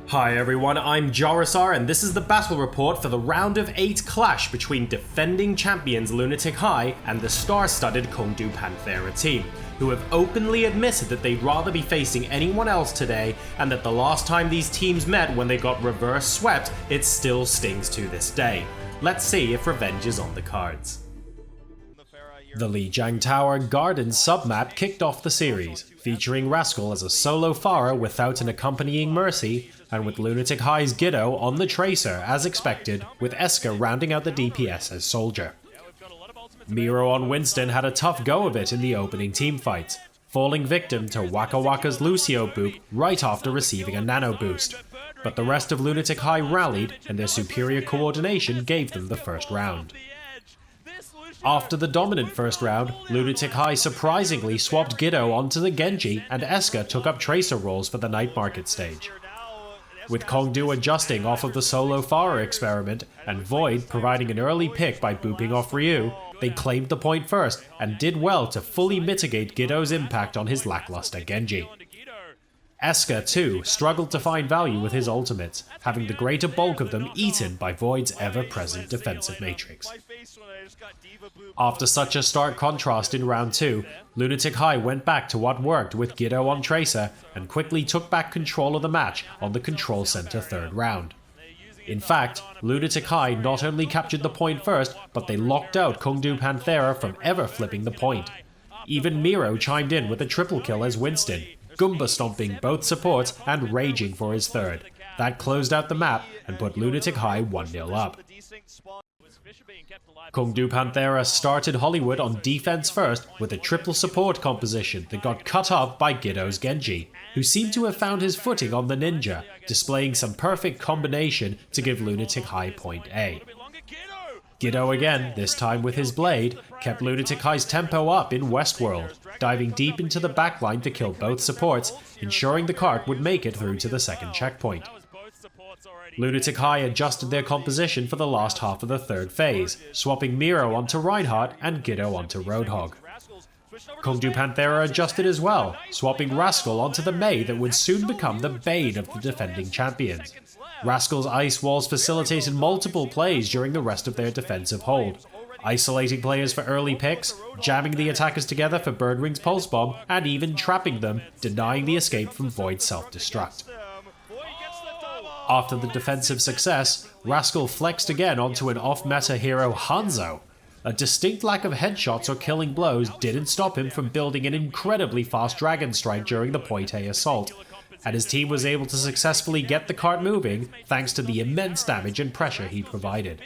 Hi everyone, I'm Jarasar and this is the battle report for the round of 8 clash between defending champions Lunatic-Hai and the star-studded Kongdoo Panthera team, who have openly admitted that they'd rather be facing anyone else today and that the last time these teams met when they got reverse swept, it still stings to this day. Let's see if revenge is on the cards. The Lijiang Tower Garden submap kicked off the series, featuring Rascal as a solo Pharah without an accompanying Mercy, and with Lunatic-Hai's Giddo on the Tracer as expected, with Eska rounding out the DPS as Soldier. Miro on Winston had a tough go of it in the opening teamfights, falling victim to Waka Waka's Lucio boop right after receiving a nano boost, but the rest of Lunatic-Hai rallied and their superior coordination gave them the first round. After the dominant first round, Lunatic-Hai surprisingly swapped Giddo onto the Genji and Eska took up Tracer roles for the night market stage. With Kongdoo adjusting off of the solo Pharah experiment and Void providing an early pick by booping off Ryu, they claimed the point first and did well to fully mitigate Giddo's impact on his lackluster Genji. Eska too struggled to find value with his ultimates, having the greater bulk of them eaten by Void's ever-present defensive matrix. After such a stark contrast in round 2, Lunatic-Hai went back to what worked with Giddo on Tracer and quickly took back control of the match on the control center third round. In fact, Lunatic-Hai not only captured the point first, but they locked out Kongdoo Panthera from ever flipping the point. Even Miro chimed in with a triple kill as Winston, Goomba stomping both supports and raging for his third. That closed out the map and put Lunatic-Hai 1-0 up. Kongdoo Panthera started Hollywood on defense first with a triple support composition that got cut off by Giddo's Genji, who seemed to have found his footing on the ninja, displaying some perfect combination to give Lunatic-Hai point A. Giddo again, this time with his blade, kept Lunatic-Hai's tempo up in Westworld, diving deep into the backline to kill both supports, ensuring the cart would make it through to the second checkpoint. Lunatic-Hai adjusted their composition for the last half of the third phase, swapping Miro onto Reinhardt and Giddo onto Roadhog. Kongdoo Panthera adjusted as well, swapping Rascal onto the Mei that would soon become the bane of the defending champions. Rascal's ice walls facilitated multiple plays during the rest of their defensive hold, isolating players for early picks, jamming the attackers together for Birdwing's Pulse Bomb, and even trapping them, denying the escape from Void's self-destruct. After the defensive success, Rascal flexed again onto an off-meta hero Hanzo. A distinct lack of headshots or killing blows didn't stop him from building an incredibly fast Dragon Strike during the Point A assault, and his team was able to successfully get the cart moving thanks to the immense damage and pressure he provided.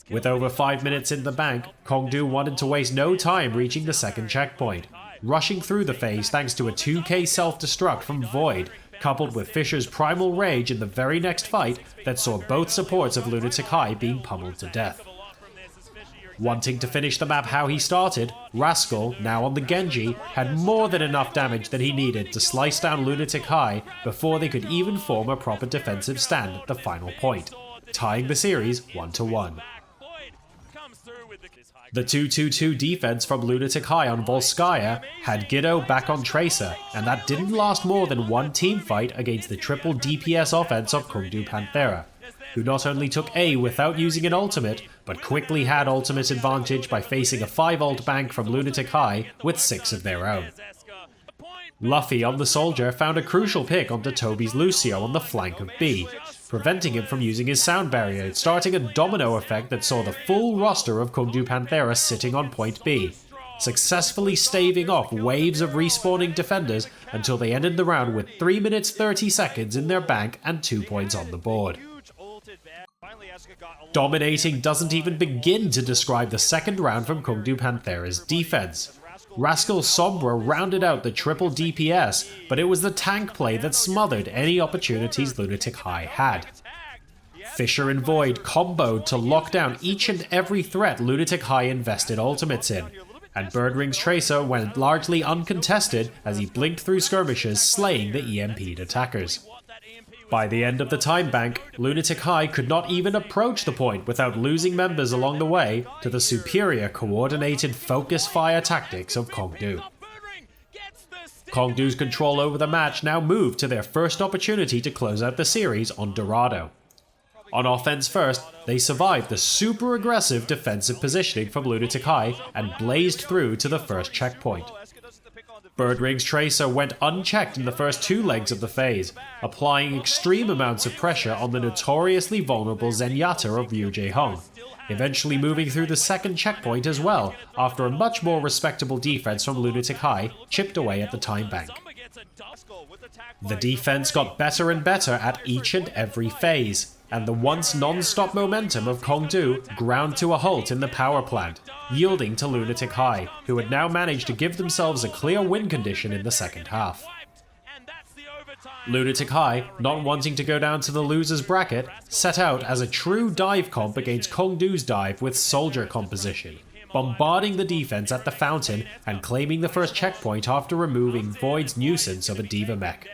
With over 5 minutes in the bank, Kongdoo wanted to waste no time reaching the second checkpoint, rushing through the phase thanks to a 2k self-destruct from Void, coupled with Fisher's primal rage in the very next fight that saw both supports of Lunatic-Hai being pummeled to death. Wanting to finish the map how he started, Rascal, now on the Genji, had more than enough damage that he needed to slice down Lunatic-Hai before they could even form a proper defensive stand at the final point, tying the series 1-1. The 2-2-2 defense from Lunatic-Hai on Volskaya had Giddo back on Tracer, and that didn't last more than one teamfight against the triple DPS offense of Kongdoo Panthera, who not only took A without using an ultimate, but quickly had ultimate advantage by facing a 5-ult bank from Lunatic-Hai with 6 of their own. Luffy on the Soldier found a crucial pick onto Toby's Lucio on the flank of B, preventing him from using his sound barrier, starting a domino effect that saw the full roster of Kongdoo Panthera sitting on point B, successfully staving off waves of respawning defenders until they ended the round with 3 minutes 30 seconds in their bank and 2 points on the board. Dominating doesn't even begin to describe the second round from Kongdoo Panthera's defense. Rascal Sombra rounded out the triple DPS, but it was the tank play that smothered any opportunities Lunatic-Hai had. Fisher and Void comboed to lock down each and every threat Lunatic-Hai invested ultimates in, and Birdwing's Tracer went largely uncontested as he blinked through skirmishes, slaying the EMP'd attackers. By the end of the time bank, Lunatic-Hai could not even approach the point without losing members along the way to the superior coordinated focus fire tactics of Kongdoo. Kongdoo's control over the match now moved to their first opportunity to close out the series on Dorado. On offense first, they survived the super aggressive defensive positioning from Lunatic-Hai and blazed through to the first checkpoint. Birdring's Tracer went unchecked in the first 2 legs of the phase, applying extreme amounts of pressure on the notoriously vulnerable Zenyatta of Ryu Jae-hong, eventually moving through the second checkpoint as well after a much more respectable defense from Lunatic-Hai chipped away at the time bank. The defense got better and better at each and every phase, and the once non-stop momentum of Kongdoo ground to a halt in the power plant, yielding to Lunatic-Hai, who had now managed to give themselves a clear win condition in the second half. Lunatic-Hai, not wanting to go down to the losers bracket, set out as a true dive comp against Kongdoo's dive with soldier composition, bombarding the defense at the fountain and claiming the first checkpoint after removing Void's nuisance of a diva mech.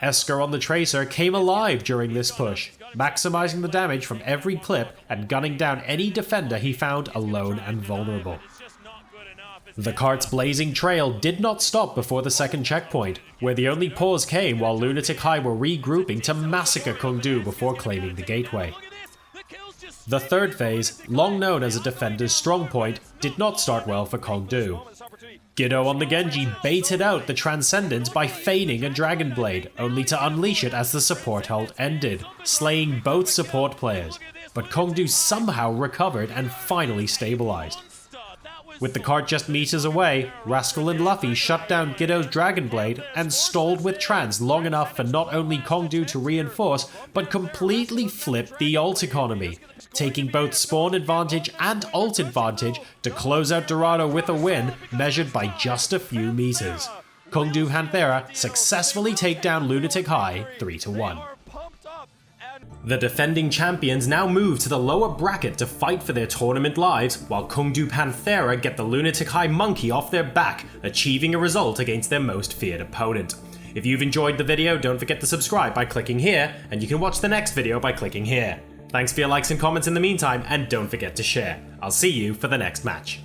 Esker on the Tracer came alive during this push, maximizing the damage from every clip and gunning down any defender he found alone and vulnerable. The cart's blazing trail did not stop before the second checkpoint, where the only pause came while Lunatic-Hai were regrouping to massacre Kongdoo before claiming the gateway. The third phase, long known as a defender's strong point, did not start well for Kongdoo. Giddo on the Genji baited out the Transcendence by feigning a Dragon Blade, only to unleash it as the support ult ended, slaying both support players, but Kongdoo somehow recovered and finally stabilized. With the cart just meters away, Rascal and Luffy shut down Giddo's Dragon Blade and stalled with Trans long enough for not only Kongdoo to reinforce, but completely flip the ult economy, taking both spawn advantage and ult advantage to close out Dorado with a win measured by just a few meters. Kongdoo Panthera successfully take down Lunatic-Hai 3-1. The defending champions now move to the lower bracket to fight for their tournament lives, while Kongdoo Panthera get the Lunatic-Hai monkey off their back, achieving a result against their most feared opponent. If you've enjoyed the video, don't forget to subscribe by clicking here, and you can watch the next video by clicking here. Thanks for your likes and comments in the meantime, and don't forget to share. I'll see you for the next match.